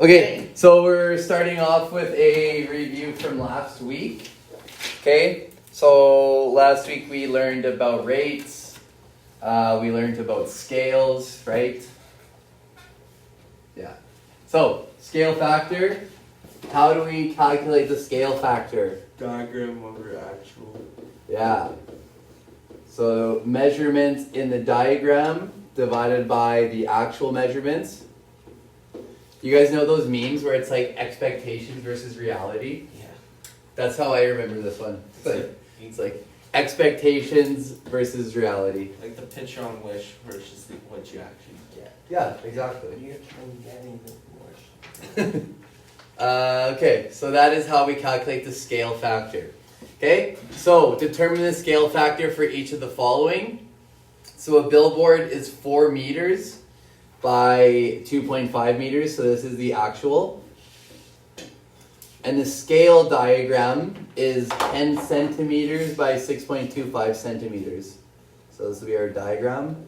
Okay, so we're starting off with a review from last week. Okay, so last week we learned about rates, we learned about scales, right? Yeah. So, scale factor. How do we calculate the scale factor? Diagram over actual. Yeah. So, measurements in the diagram divided by the actual measurements. You guys know those memes where it's like expectations versus reality? Yeah. That's how I remember this one. It's like expectations versus reality. Like the picture on Wish versus what you actually get. Yeah, exactly. You're getting the Wish. Okay, so that is how we calculate the scale factor. Okay, so determine the scale factor for each of the following. So a billboard is 4 meters by 2.5 meters, so this is the actual. And the scale diagram is 10 centimeters by 6.25 centimeters. So this will be our diagram.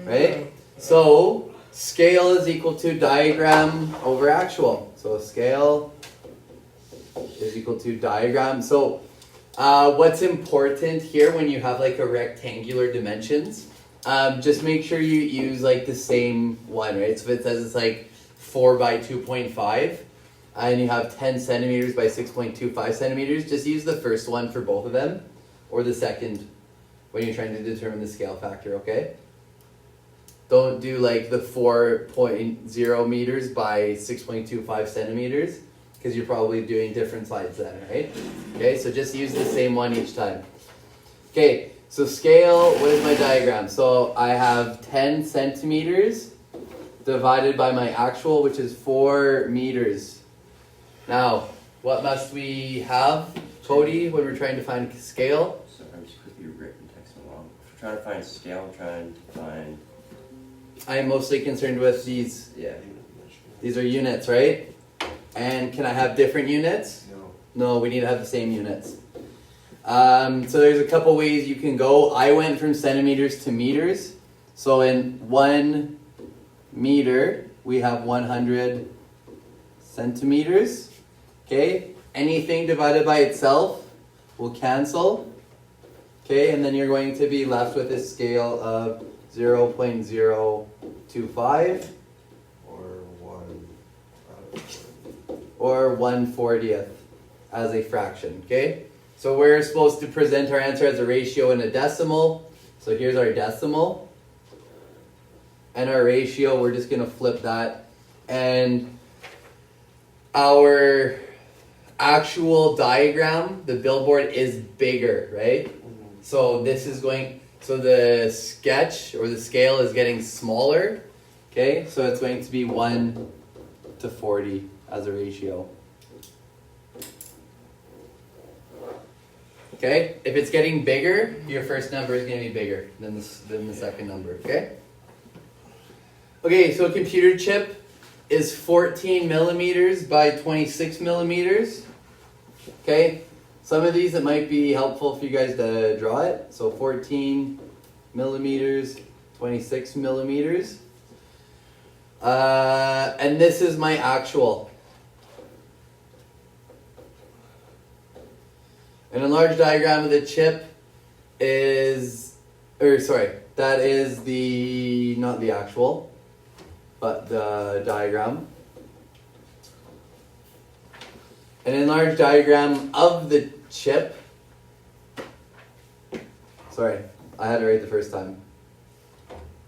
Right? So scale is equal to diagram over actual. So scale is equal to diagram. So what's important here when you have like a rectangular dimensions, just make sure you use like the same one, right? So if it says it's like 4 by 2.5 and you have 10 centimeters by 6.25 centimeters, just use the first one for both of them or the second when you're trying to determine the scale factor, okay? Don't do like the 4.0 meters by 6.25 centimeters because you're probably doing different sides then, right? Okay, so just use the same one each time. Okay, so scale, what is my diagram? So I have 10 centimeters divided by my actual, which is 4 meters. Now, what must we have, Cody, when we're trying to find scale? So I'm just quickly written text along. If we're trying to find scale, I'm trying to find. I am mostly concerned with these. Yeah. These are units, right? And can I have different units? No. No, we need to have the same units. So there's a couple ways you can go. I went from centimeters to meters. So in 1 meter, we have 100 centimeters. Okay, anything divided by itself will cancel. Okay, and then you're going to be left with a scale of 0.025 or 1/40th as a fraction. Okay, so we're supposed to present our answer as a ratio and a decimal. So here's our decimal. And our ratio, we're just going to flip that. And our actual diagram, the billboard is bigger, right? So this is going, so the sketch or the scale is getting smaller. Okay, so it's going to be 1/40 as a ratio. Okay, if it's getting bigger, your first number is going to be bigger than the second number, okay? Okay, so a computer chip is 14 millimeters by 26 millimeters. Okay, some of these it might be helpful for you guys to draw it. So 14 millimeters, 26 millimeters. And this is my actual. An enlarged diagram of the chip is, that is the, not the actual, but the diagram. An enlarged diagram of the chip, sorry, I had it right the first time.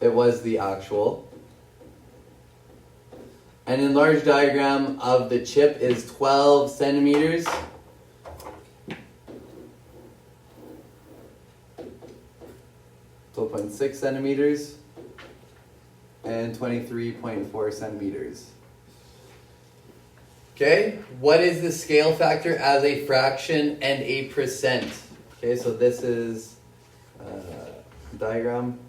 It was the actual. An enlarged diagram of the chip is 12 centimeters. 12.6 centimeters and 23.4 centimeters. Okay, what is the scale factor as a fraction and a percent? Okay, so this is diagram.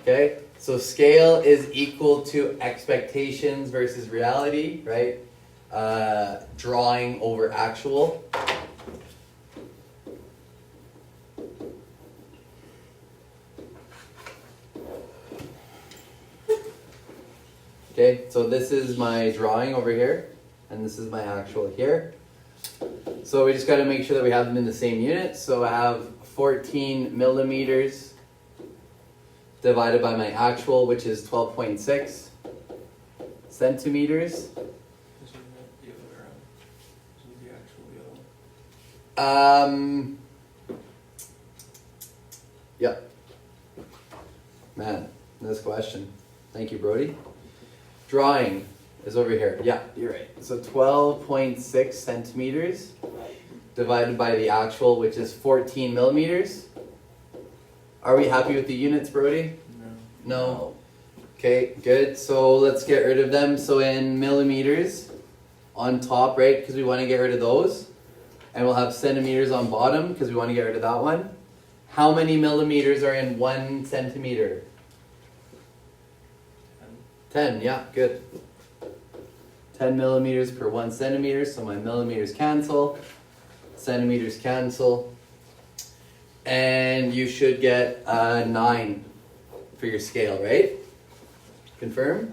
Okay, so scale is equal to expectations versus reality, right? Drawing over actual. Okay, so this is my drawing over here, and this is my actual here. So we just got to make sure that we have them in the same units. So I have 14 millimeters divided by my actual, which is 12.6 centimeters. Isn't that the other way around? Isn't the actual the other one? Yeah. Man, this question. Thank you, Brody. Drawing is over here. Yeah, you're right. So 12.6 centimeters divided by the actual, which is 14 millimeters. Are we happy with the units, Brody? No. Okay, good. So let's get rid of them. So in millimeters on top, right? Because we want to get rid of those. And we'll have centimeters on bottom because we want to get rid of that one. How many millimeters are in 1 centimeter? 10, yeah, good. 10 millimeters per 1 centimeter, so my millimeters cancel, centimeters cancel, and you should get a 9 for your scale, right? Confirm?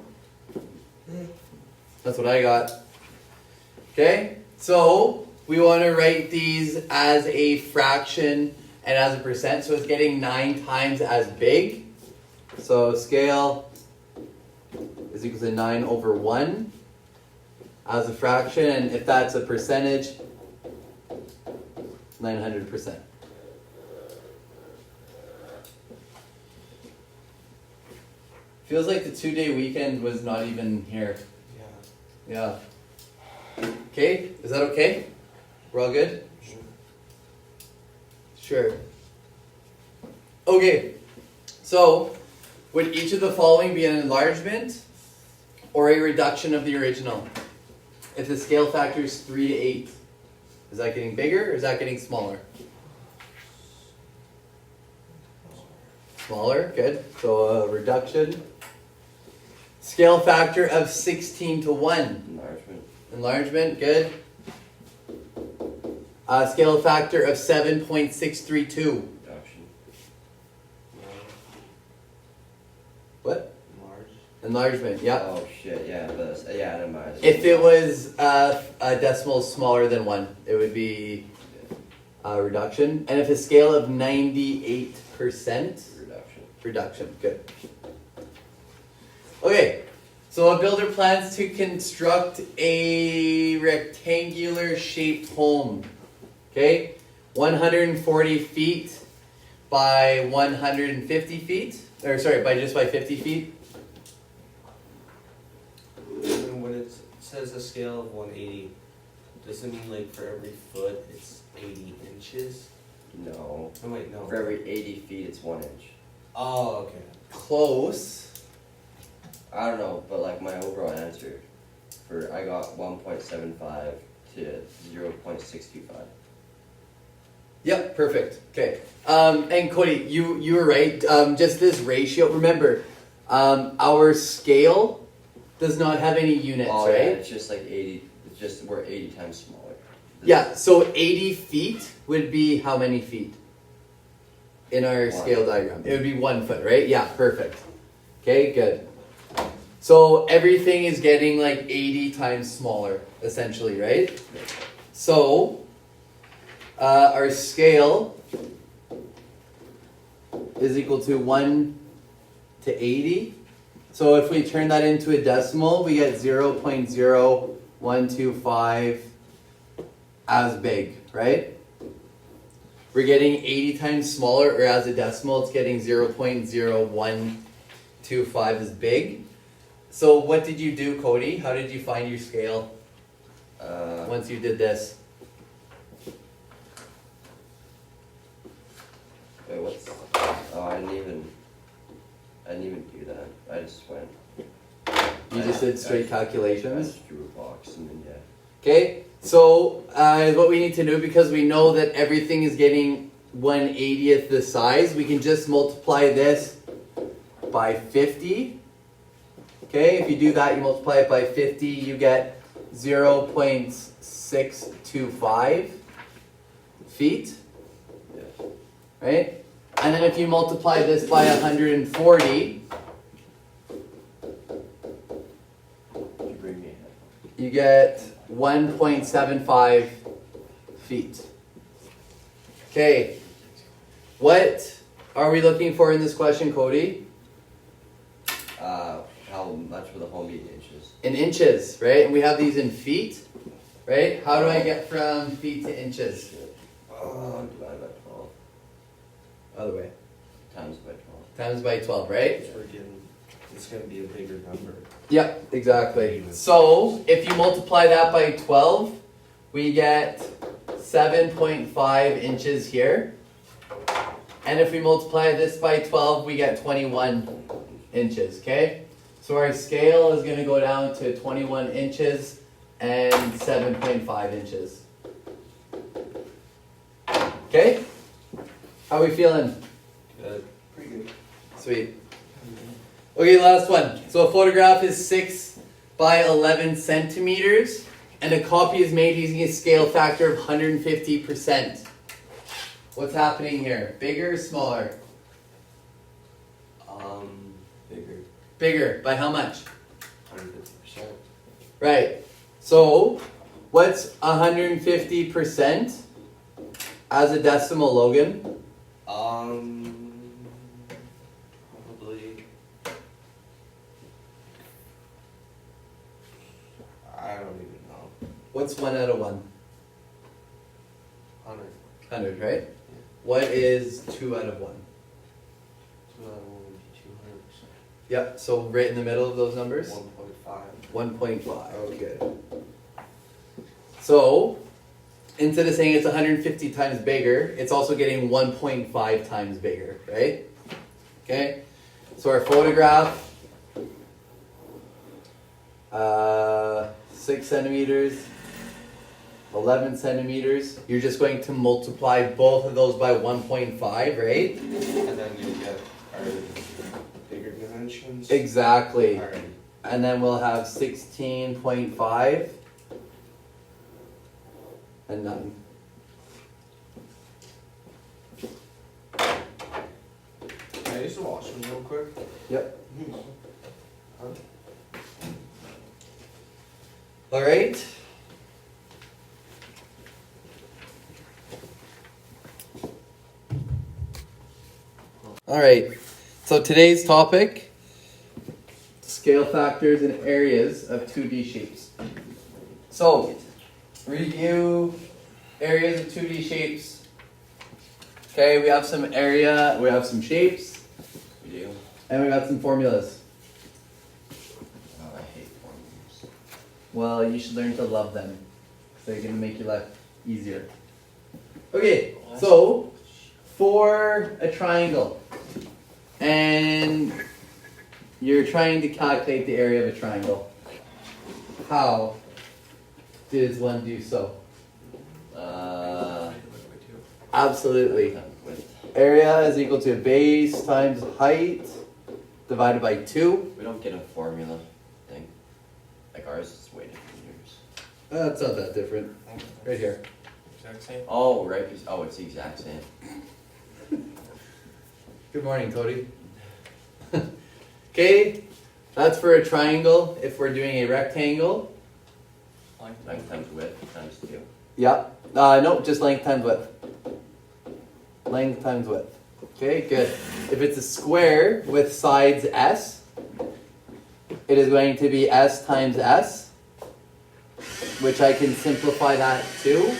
That's what I got. Okay, so we want to write these as a fraction and as a percent, so it's getting 9 times as big. So scale is equal to 9 over 1 as a fraction, and if that's a percentage, 900%. Feels like the 2-day weekend was not even here. Yeah. Yeah. Okay, is that okay? We're all good? Sure. Okay, so would each of the following be an enlargement or a reduction of the original? If the scale factor is 3 to 8, is that getting bigger or is that getting smaller? Smaller, good. So a reduction. Scale factor of 16 to 1. Enlargement. Enlargement, good. Scale factor of 7.632. Reduction. What? Large. Enlargement, yeah. Oh shit, yeah, but yeah, never mind. If it was a decimal smaller than 1, it would be a reduction. And if a scale of 98%, Reduction. reduction, good. Okay, so a builder plans to construct a rectangular shaped home. Okay, 140 feet by 150 feet, or sorry, by 50 feet. And when it says a scale of 180, does it mean like for every foot it's 80 inches? No. Oh wait, no. For every 80 feet, it's 1 inch. Oh, okay. Close. I don't know, but like my overall answer, I got 1.75 to 0.625. Yep, perfect. Okay. And Cody, you were right. Just this ratio. Remember, our scale does not have any units, Oh right? yeah, it's just like 80. It's just we're 80 times smaller. Yeah. So 80 feet would be how many feet in our One. scale diagram? It would be 1 foot, right? Yeah, perfect. Okay, good. So everything is getting like 80 times smaller, essentially, right? So our scale is equal to 1 to 80. So if we turn that into a decimal, we get 0.0125 as big, right? We're getting 80 times smaller, or as a decimal, it's getting 0.0125 as big. So what did you do, Cody? How did you find your scale once you did this? Wait, what's? Oh, I didn't even do that. I just went. You just did straight I calculations? just drew a box and then yeah. Okay, so what we need to do, because we know that everything is getting 1/80th the size, we can just multiply this by 50. Okay, if you do that, you multiply it by 50, you get 0.625 feet, Yeah. right? And then if you multiply this by 140, you get 1.75 feet. Okay, what are we looking for in this question, Cody? How much will the home be in inches? In inches, right? And we have these in feet, right? How do I get from feet to inches? Divided by 12. Other way. Times by 12. Times by 12, right? It's gonna be a bigger number. Yep, exactly. So if you multiply that by 12, we get 7.5 inches here. And if we multiply this by 12, we get 21 inches, okay? So our scale is gonna go down to 21 inches and 7.5 inches. Okay? How are we feeling? Good. Pretty good. Sweet. Okay, last one. So a photograph is 6 by 11 centimeters, and a copy is made using a scale factor of 150%. What's happening here? Bigger or smaller? Bigger. Bigger. By how much? 150%. Right. So, what's 150% as a decimal, Logan? Probably. I don't even know. What's 1 out of 1? 100. 100, right? What is 2 out of 1? 2 out of 1 would be 200%. Yep, so right in the middle of those numbers? 1.5. 1.5. Oh, good. So, instead of saying it's 150 times bigger, it's also getting 1.5 times bigger, right? Okay? So our photograph, 6 centimeters, 11 centimeters. You're just going to multiply both of those by 1.5, right? And then you'll get our bigger dimensions. Exactly. Alright. And then we'll have 16.5 and 9. Can I use the washroom real quick? Yep. Huh? All right. All right. So today's topic, scale factors and areas of 2D shapes. So, review areas of 2D shapes. Okay, we have some area, we have some shapes, We do? and we got some formulas. Oh, I hate formulas. Well, you should learn to love them. They're gonna make your life easier. Okay, so for a triangle, and you're trying to calculate the area of a triangle, how does one do so? Absolutely. With, Area is equal to base times height divided by 2. we don't get a formula thing. Like ours is way different than yours. It's not that different. Right here. Exact same. Oh, right. Oh, it's the exact same. Good morning, Cody. Okay, that's for a triangle. If we're doing a rectangle, Length times width times 2. yep. No, just length times width. Length times width. Okay, good. If it's a square with sides S, it is going to be S times S, which I can simplify that to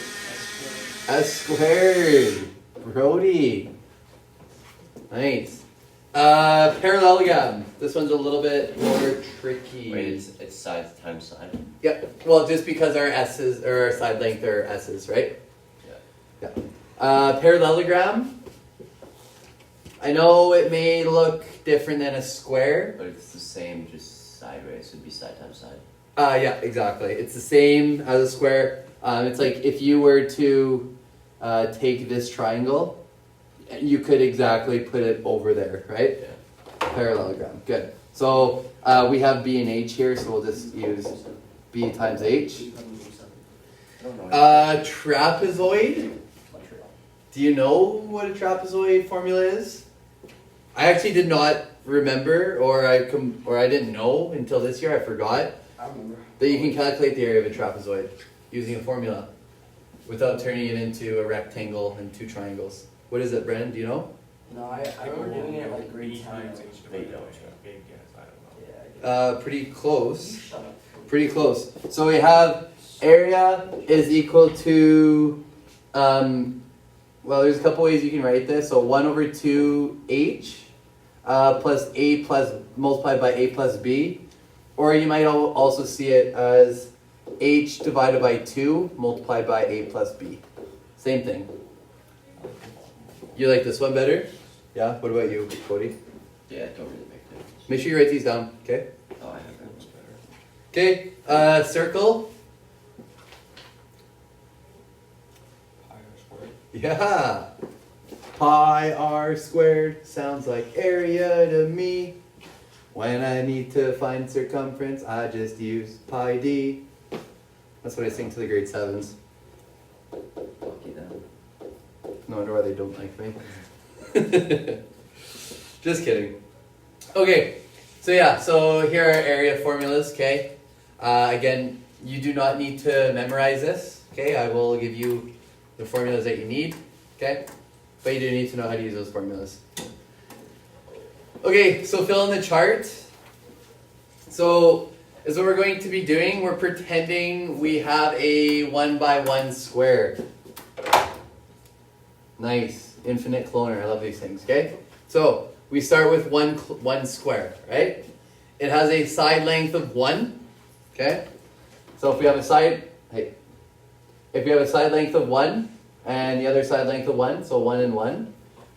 S squared. Brody. Nice. Parallelogram. This one's a little bit more tricky. Wait, it's sides times side. Yep. Well, just because our S's or our side length are S's, right? Yeah. Parallelogram. I know it may look different than a square. But it's the same, just sideways. It'd be side times side. Yeah, exactly. It's the same as a square. It's like if you were to take this triangle, you could exactly put it over there, right? Yeah. Parallelogram. Good. So we have B and H here, so we'll just use B times H. I don't know. Trapezoid. Do you know what a trapezoid formula is? I actually did not remember, or I didn't know until this year. I forgot. I remember. that you can calculate the area of a trapezoid using a formula without turning it into a rectangle and two triangles. What is it, Brennan? Do you know? No, I remember doing it at like grade 10. times Like, h They divided don't. by a big guess, I don't know. yeah, Pretty you close. shut up. Pretty close. So we have area is equal to, well, there's a couple ways you can write this. So 1 over 2h plus a plus multiplied by a plus b. Or you might also see it as h divided by 2 multiplied by a plus b. Same thing. You like this one better? Yeah? What about you, Cody? Yeah, don't really make difference. Make sure you write these down, okay? Oh, I have that. Okay, circle. Pi r squared. Yeah. Pi r squared sounds like area to me. When I need to find circumference, I just use pi d. That's what I sing to the grade 7s. Lucky them. No wonder why they don't like me. Just kidding. Okay, so yeah, so here are area formulas, okay? Again, you do not need to memorize this, okay? I will give you the formulas that you need, okay? But you do need to know how to use those formulas. Okay, so fill in the chart. So, is what we're going to be doing. We're pretending we have a 1 by 1 square. Nice, infinite cloner. I love these things. Okay, so we start with one square, right? It has a side length of 1. Okay, so if we have a side length of 1 and the other side length of 1, so 1 and 1,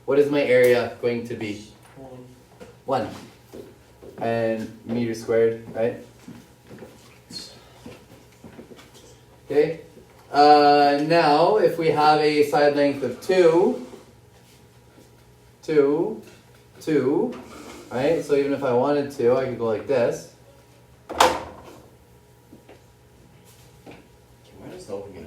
what is my area going to be? 1 and meters squared, right? Okay. Now, if we have a side length of 2, right? So even if I wanted to, I could go like this. Okay, why does no one get a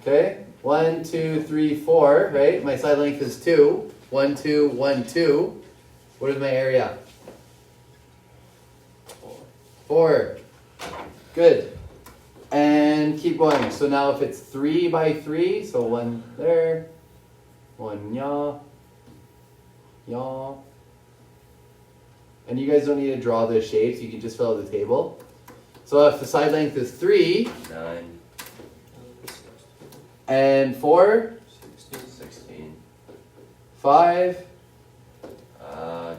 Okay. 1, 2, 3, 4, right? My side length is 2. 1, 2, 1, 2. What is my area? 4. Good. And keep going. So now if it's 3 by 3, so 1 there, 1 yaw. And you guys don't need to draw the shapes, you can just fill out the table. So if the side length is 3 9, and 4, 16. 5,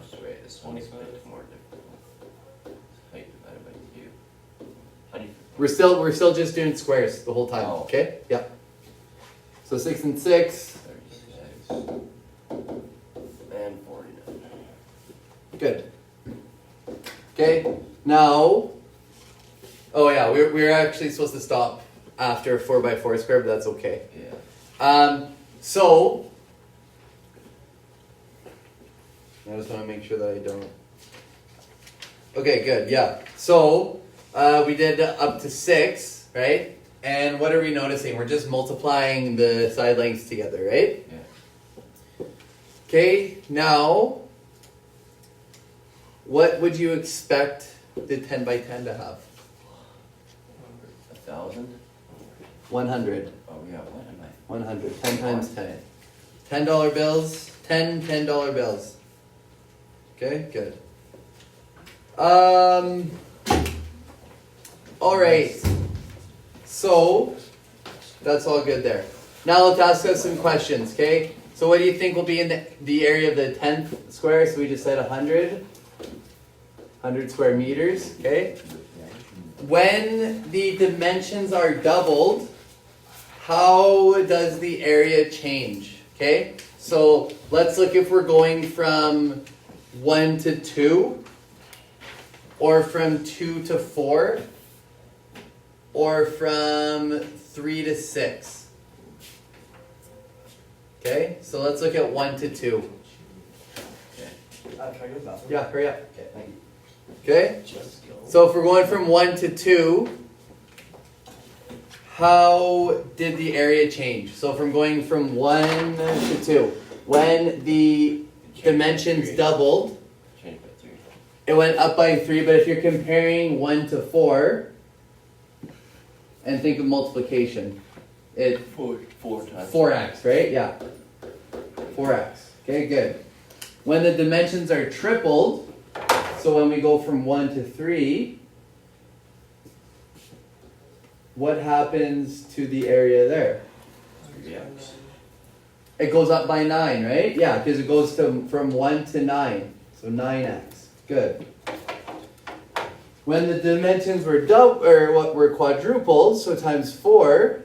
Just wait, this one's a 25. bit more difficult. Height divided by 2. How do you... we're still just doing squares the whole time, Oh. okay? Yeah. So 6 and 6, 36 and 49. good. Okay, now, oh yeah, we're actually supposed to stop after 4 by 4 square, but that's okay. Yeah. So, I just want to make sure that I don't. Okay, good, yeah. So, we did up to 6, right? And what are we noticing? We're just multiplying the side lengths together, right? Yeah. Okay, now, what would you expect the 10 by 10 to have? 1,000? 100. Oh yeah, what am I? 100. 10 times 10. $10 bills. 10 $10 bills. Okay, good. Alright. So, that's all good there. Now let's ask us some questions, okay? So what do you think will be in the area of the 10th square? So we just said 100. 100 square meters, okay? When the dimensions are doubled, how does the area change? Okay, so let's look if we're going from 1 to 2, or from 2 to 4, or from 3 to 6. Okay, so let's look at 1 to 2. Can I go to the bathroom? Yeah, hurry up. Okay, thank you. Okay, Just go. so if we're going from 1 to 2, how did the area change? So from going from 1 to 2, when the dimensions doubled, Change by 3. it went up by 3, but if you're comparing 1 to 4, and think of multiplication, it Four times. 4x, right? Yeah. 4x. Okay, good. When the dimensions are tripled, so when we go from 1 to 3, what happens to the area there? 3x. It goes up by 9, right? Yeah, because it goes from 1 to 9. So 9x. Good. When the dimensions were were quadrupled, so times 4,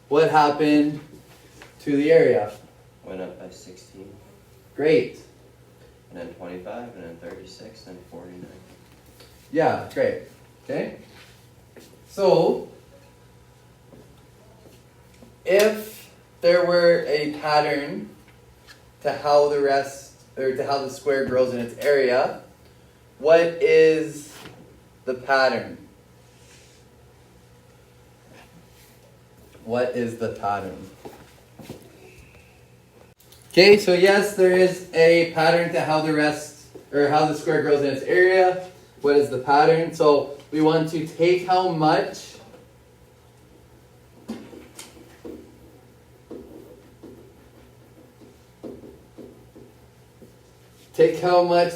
what happened to the area? Went up by 16. Great. And then 25, and then 36, and 49. Yeah, great. Okay? So, if there were a pattern to how the square grows in its area, what is the pattern? What is the pattern? Okay, so yes, there is a pattern to how the square grows in its area. What is the pattern? So we want to take how much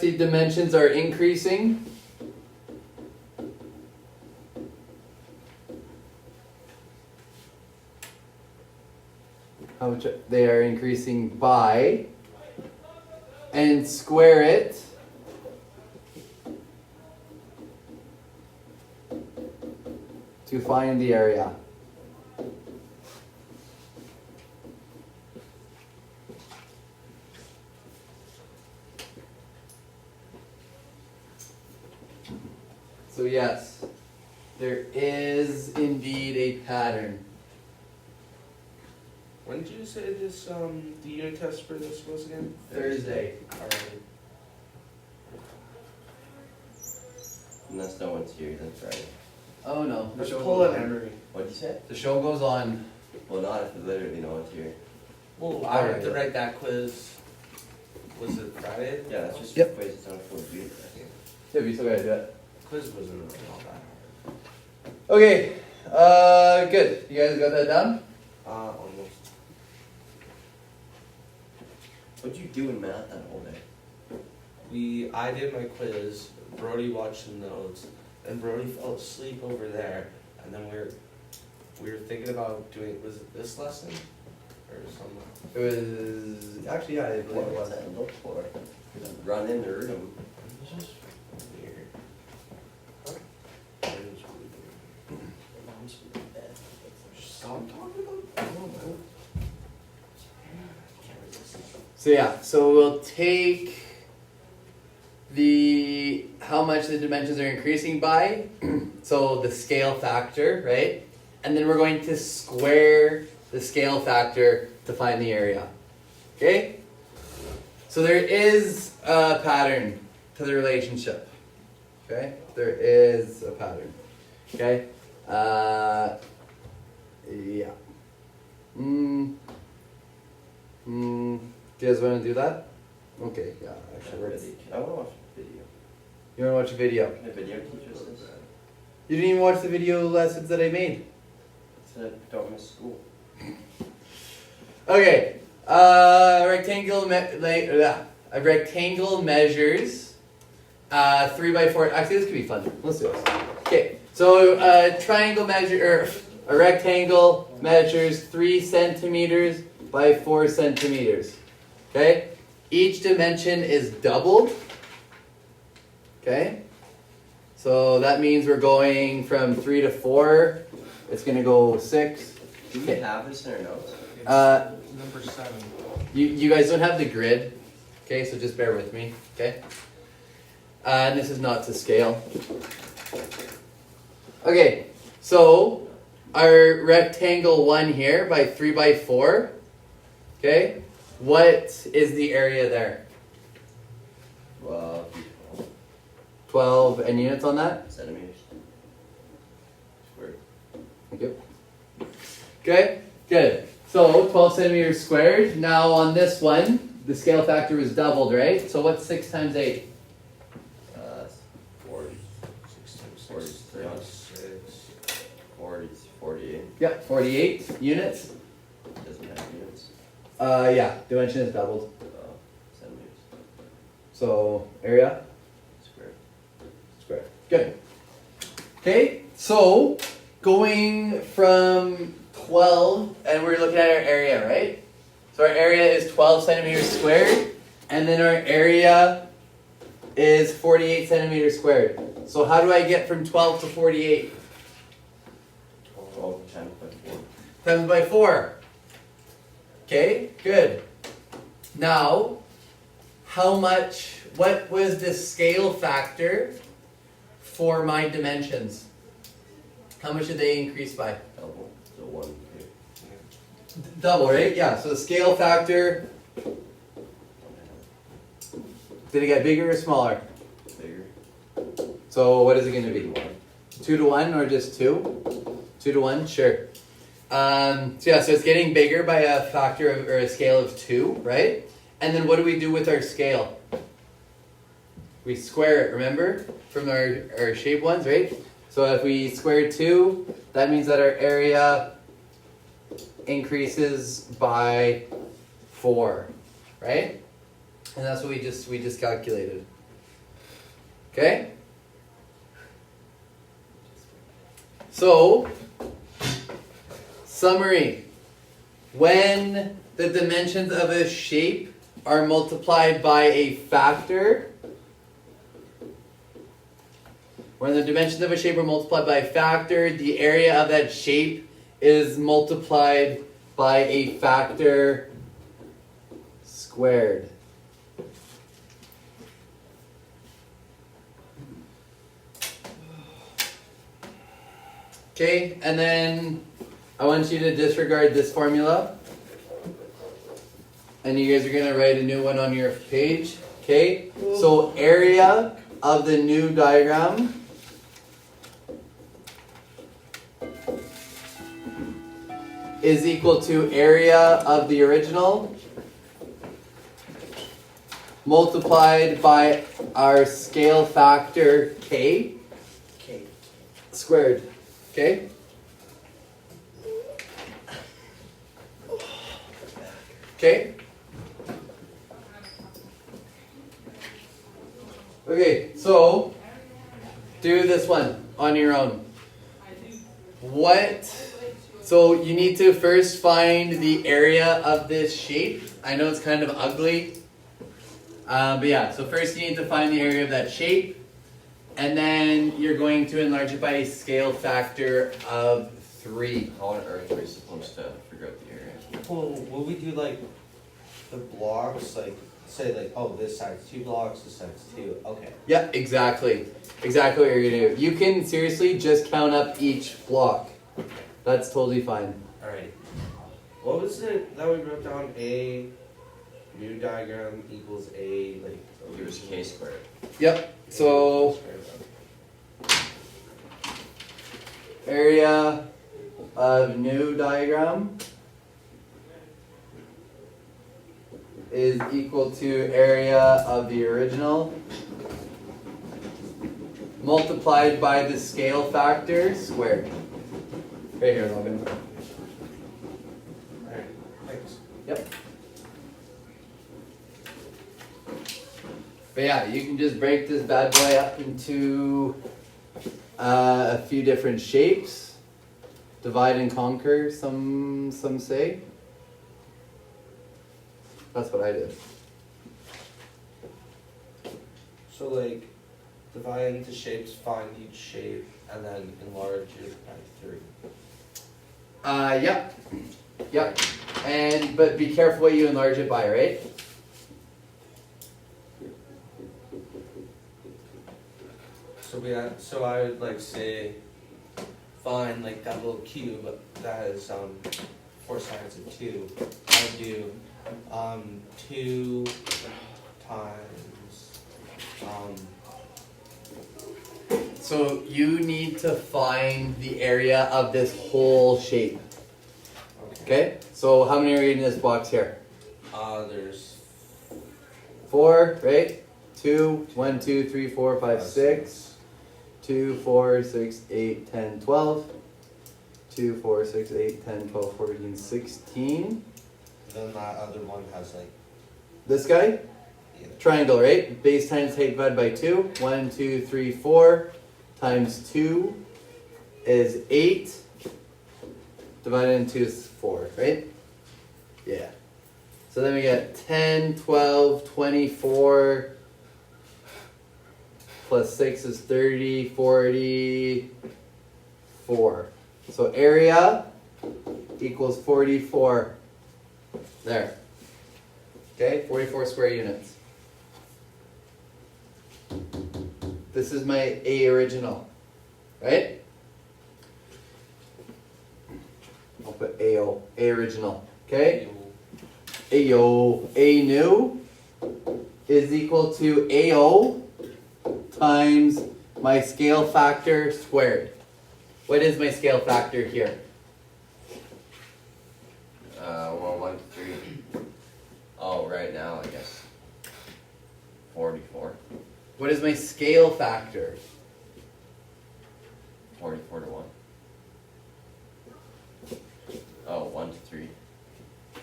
the dimensions are increasing. How much they are increasing by, and square it to find the area. So yes, there is indeed a pattern. When did you say this, the unit test for this was again? Thursday. Alright. Unless no one's here, then Friday. Oh no. Let's pull an Emery. What'd you say? The show goes on. Well, not if literally no one's here. Well, I I have read to it. write that quiz. Was it Friday? Yeah, that's just Yep. quiz. It's not a full unit test. Yeah, we still gotta do it. Quiz wasn't really all that. Okay. Good. You guys got that down? Almost. What'd you do in math that whole day? I did my quiz, Brody watched the notes, and Brody fell asleep over there, and then we were thinking about doing, was it this lesson? Or something? It was actually yeah. I believe it What's was. that look for? Just run in the room. It was just weird. Huh? It was really weird. Stop talking about, I don't know. Can't resist. So yeah. So we'll take how much the dimensions are increasing by. So the scale factor, right? And then we're going to square the scale factor to find the area. Okay? So there is a pattern to the relationship. Okay? There is a pattern. Okay? Yeah. Do you guys want to do that? Okay, yeah, actually. I want to watch the video. You want to watch a video? Can the video teach us this? You didn't even watch the video lessons that I made. So I don't miss school. Okay, a rectangle measures 3 by 4. Actually, this could be fun. Let's do this. Okay, so a rectangle measures 3 centimeters by 4 centimeters. Okay, each dimension is doubled. Okay, so that means we're going from 3 to 4. It's gonna go 6. Do we Okay. have this in our notes? Number 7. You guys don't have the grid, okay? So just bear with me, okay? And this is not to scale. Okay, so our rectangle 1 here by 3 by 4, okay? What is the area there? Well, 12 and units on that? centimeters. Squared. Thank you. Okay, good. So 12 centimeters squared. Now on this one, the scale factor was doubled, right? So what's 6 times 8? 46, 36. 48. Yep, 48 units. Doesn't have units. Yeah, dimension is doubled. Centimeters. So area Square. square. Good. Okay, so going from 12, and we're looking at our area, right? So our area is 12 centimeters squared, and then our area is 48 centimeters squared. So how do I get from 12 to 48? 12 times by 4. Times by 4. Okay, good. Now, what was the scale factor for my dimensions? How much did they increase by? Double. So 1. Okay. Double, right? Yeah, so the scale factor, did it get bigger or smaller? Bigger. So what is it going to be? 1. 2 to 1 or just 2? 2 to 1, sure. So it's getting bigger by a factor of, or a scale of 2, right? And then what do we do with our scale? We square it, remember? From our shape ones, right? So if we square 2, that means that our area increases by 4, right? And that's what we just calculated. Okay? So, summary. When the dimensions of a shape are multiplied by a factor, when the dimensions of a shape are multiplied by a factor, the area of that shape is multiplied by a factor squared. Okay, and then I want you to disregard this formula. And you guys are going to write a new one on your page. Okay, so area of the new diagram is equal to area of the original multiplied by our scale factor k squared. Okay? Okay? Okay, so do this one on your own. So you need to first find the area of this shape. I know it's kind of ugly. But yeah, so first you need to find the area of that shape. And then you're going to enlarge it by a scale factor of 3. How on earth are we supposed to figure out the area? Well, will we do like the blocks, like say like, oh, this side's 2 blocks, this side's 2. Okay. Yeah, exactly. Exactly what you're gonna do. You can seriously just count up each block. That's totally fine. All right. What was it that we wrote down? A new diagram equals a like. It was k squared. Yep. So area of new diagram is equal to area of the original multiplied by the scale factor squared. Right here, Logan. All right. Thanks. Yep. But yeah, you can just break this bad boy up into a few different shapes. Divide and conquer, some say. That's what I did. So like, divide into shapes, find each shape, and then enlarge it by 3. Yep. Yep. But be careful what you enlarge it by, right? So I would like say, find like that little cube that is 4 sides of 2. I would do 2 times So you need to find the area of this whole shape. Okay? So how many are in this box here? There's 4, right? 2, 1, 2, 3, 4, 5, 6. 2, 4, 6, 8, 10, 12. 2, 4, 6, 8, 10, 12, 14, 16. Then that other one has like, This guy? yeah, Triangle, right? Base times height divided by 2. 1, 2, 3, 4 times 2 is 8. Divided into is 4, right? Yeah. So then we get 10, 12, 24, plus 6 is 30, 44. So area equals 44. There. Okay, 44 square units. This is my A original, right? I'll put AO, A original, okay? AO, A new is equal to AO times my scale factor squared. What is my scale factor here? Well, 1 to 3. Oh, right now, I guess. 44. What is my scale factor? 44 to 1. Oh, 1 to 3.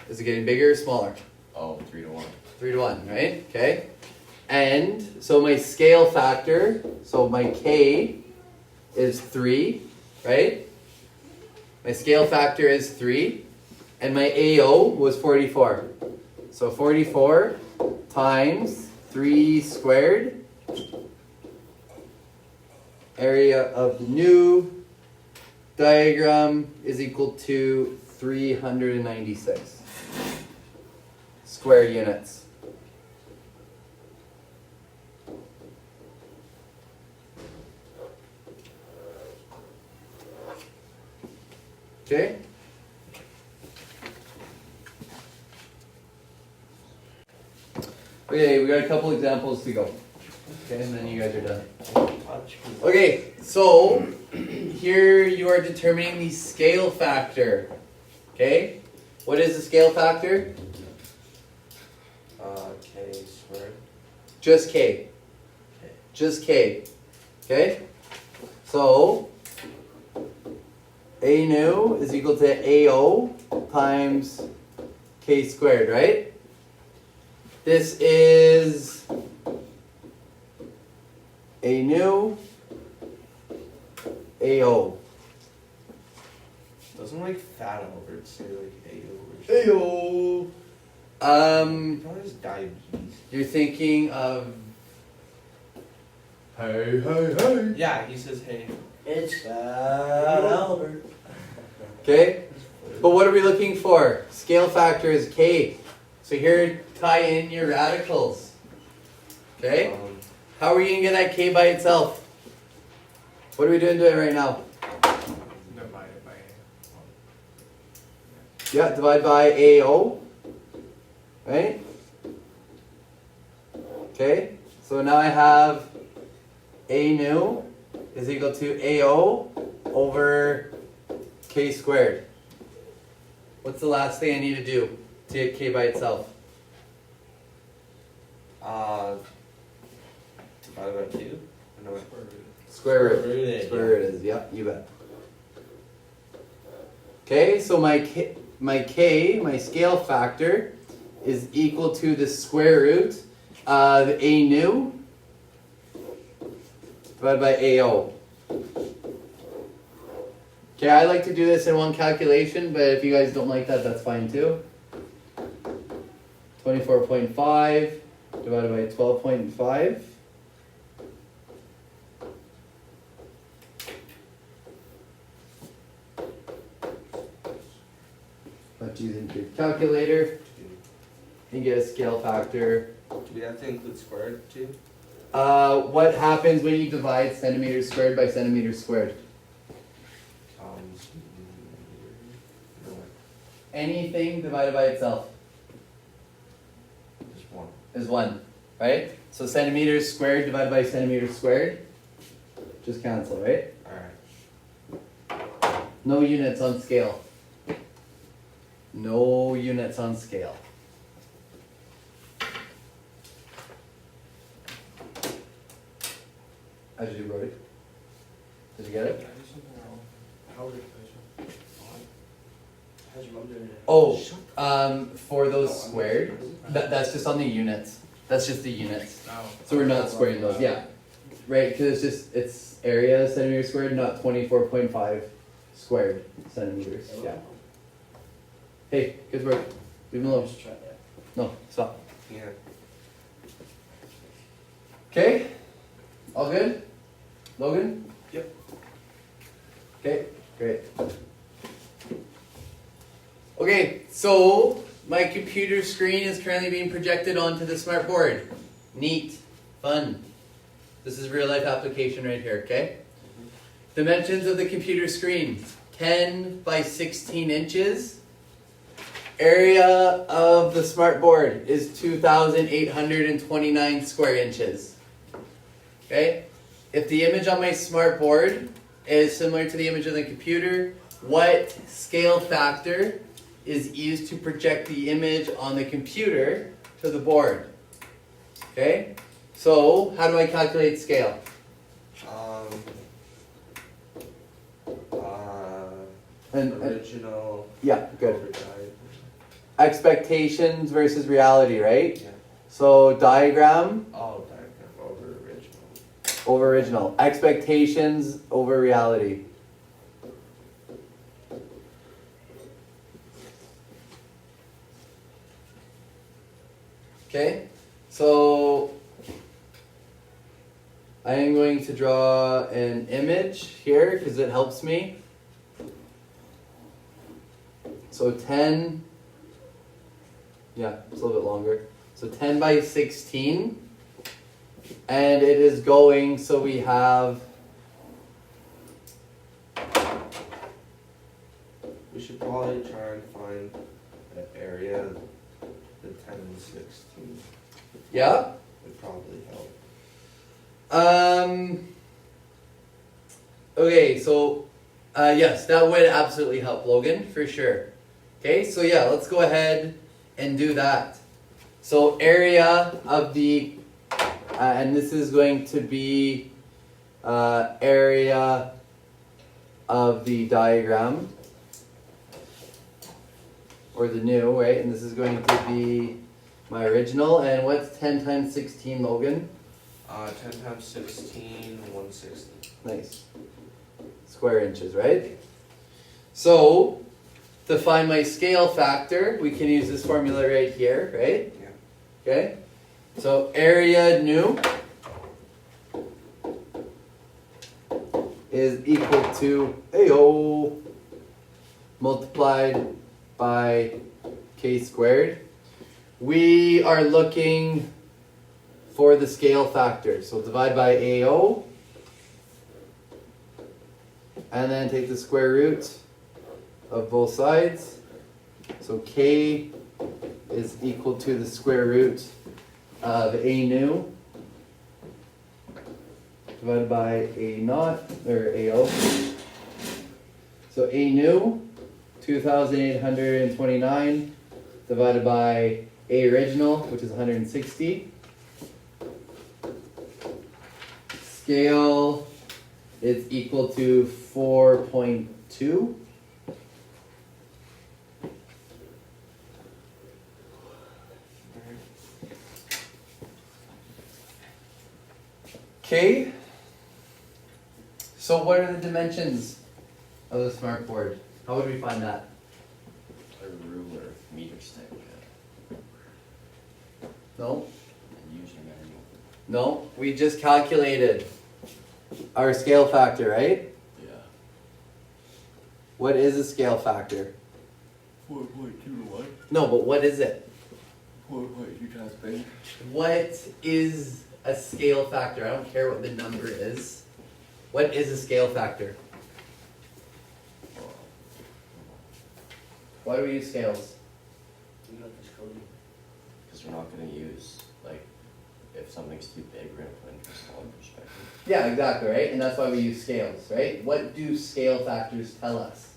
Is it getting bigger or smaller? Oh, 3 to 1. 3 to 1, right? Okay. And so my scale factor, so my K is 3, right? My scale factor is 3. And my AO was 44. So 44 times 3 squared. Area of the new diagram is equal to 396 square units. Okay? Okay, we got a couple examples to go. Okay, and then you guys are done. Okay, so here you are determining the scale factor. Okay? What is the scale factor? K squared. Just K. Just K. Okay? So A new is equal to AO times K squared, right? This is A new AO. Doesn't like fat over it say like A over? Ayo. Probably has diabetes. You're thinking of. Hey, hey, hey. Yeah, he says hey. It's Albert. Okay? But what are we looking for? Scale factor is K. So here, tie in your radicals. Okay? How are you going to get that K by itself? What are we doing to it right now? Divided by Yeah, divide by AO. Right? Okay? So now I have A new is equal to AO over K squared. What's the last thing I need to do to get K by itself? Divided by 2? No, wait. Square root. Root it, Square root is, yeah, you bet. Okay, so my K, my scale factor, is equal to the square root of A new divided by AO. Okay, I like to do this in one calculation, but if you guys don't like that, that's fine too. 24.5 divided by 12.5. But using your calculator, you get a scale factor. Do we have to include squared too? What happens when you divide centimeters squared by centimeters squared? No, Anything divided by itself just 1. is 1, right? So centimeters squared divided by centimeters squared, just cancel, right? Alright. No units on scale. No units on scale. How'd you do, Brody? Did you get it? How would it? How's your mom doing today? Oh, for those squared, that's just on the units. That's just the units. No. So we're not squaring those, yeah. Right, because it's area centimeters squared, not 24.5 squared centimeters, yeah. Hey, good work. Leave him alone. Just try that. No, stop. Yeah. Okay? All good? Logan? Yep. Okay, great. Okay, so my computer screen is currently being projected onto the smart board. Neat. Fun. This is real life application right here, okay? Dimensions of the computer screen. 10 by 16 inches. Area of the smart board is 2,829 square inches. Okay? If the image on my smart board is similar to the image on the computer, what scale factor is used to project the image on the computer to the board? Okay? So, how do I calculate scale? And Original. yeah, good. Overdrive. Expectations versus reality, right? Yeah. So, diagram Oh, diagram over original. over original. Expectations over reality. Okay, so I am going to draw an image here because it helps me. So 10, yeah, it's a little bit longer. So 10 by 16. And it is going, so we have, We should probably try and find the area, the 10 and 16 yeah? would probably help. Okay, so, yes, that would absolutely help, Logan, for sure. Okay, so yeah, let's go ahead and do that. So area of the, and this is going to be area of the diagram, or the new, right? And this is going to be my original. And what's 10 times 16, Logan? 10 times 16, 160. Nice. Square inches, right? So, to find my scale factor, we can use this formula right here, right? Yeah. Okay? So, area new is equal to AO multiplied by K squared. We are looking for the scale factor. So divide by AO. And then take the square root of both sides. So K is equal to the square root of A new divided by A naught, or AO. So A new, 2,829 divided by A original, which is 160. Scale is equal to 4.2. Okay. So what are the dimensions of the smart board? How would we find that? A ruler, meter stick, No? and use your manual. No, we just calculated our scale factor, right? Yeah. What is a scale factor? 4.2 to 1. No, but what is it? 4.2 times base. What is a scale factor? I don't care what the number is. What is a scale factor? Why do we use scales? You got this, Cody. Because we're not going to use, like, if something's too big, we're going to put it into a smaller perspective. Yeah, exactly, right? And that's why we use scales, right? What do scale factors tell us?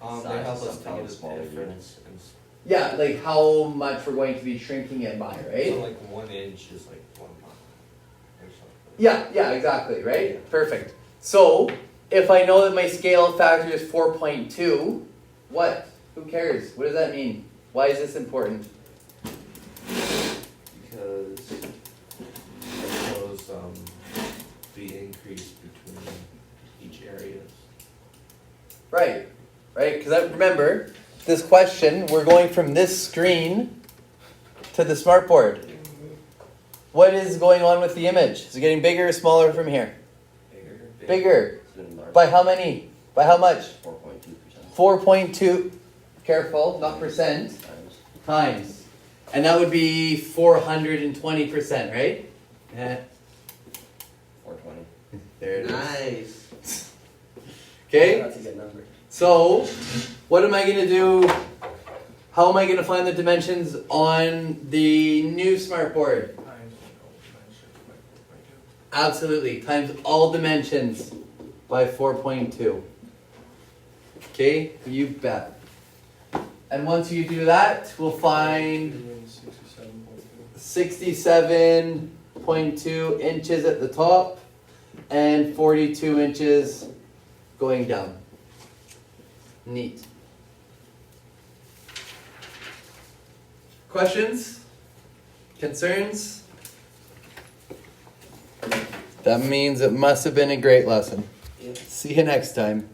They Size help of us something tell in the smaller difference. Yeah, like how much we're going to be shrinking it by, right? So like 1 inch is like 1 pound or something. Yeah, exactly, right? Perfect. So, if I know that my scale factor is 4.2, what? Who cares? What does that mean? Why is this important? Because it shows the increase between each areas. Right, right? Because remember, this question, we're going from this screen to the smartboard. What is going on with the image? Is it getting bigger or smaller from here? Bigger. It's been large. By how many? By how much? 4.2%. 4.2, careful, not percent, Times. times. And that would be 420%, right? Yeah. 420. There it is. Nice. Okay? That's a good number. So, what am I going to do? How am I going to find the dimensions on the new smartboard? Times all dimensions by 4.2. Absolutely, times all dimensions by 4.2. Okay, you bet. And once you do that, we'll find 67.2 inches at the top and 42 inches going down. Neat. Questions? Concerns? That means it must have been a great lesson. Yeah. See you next time.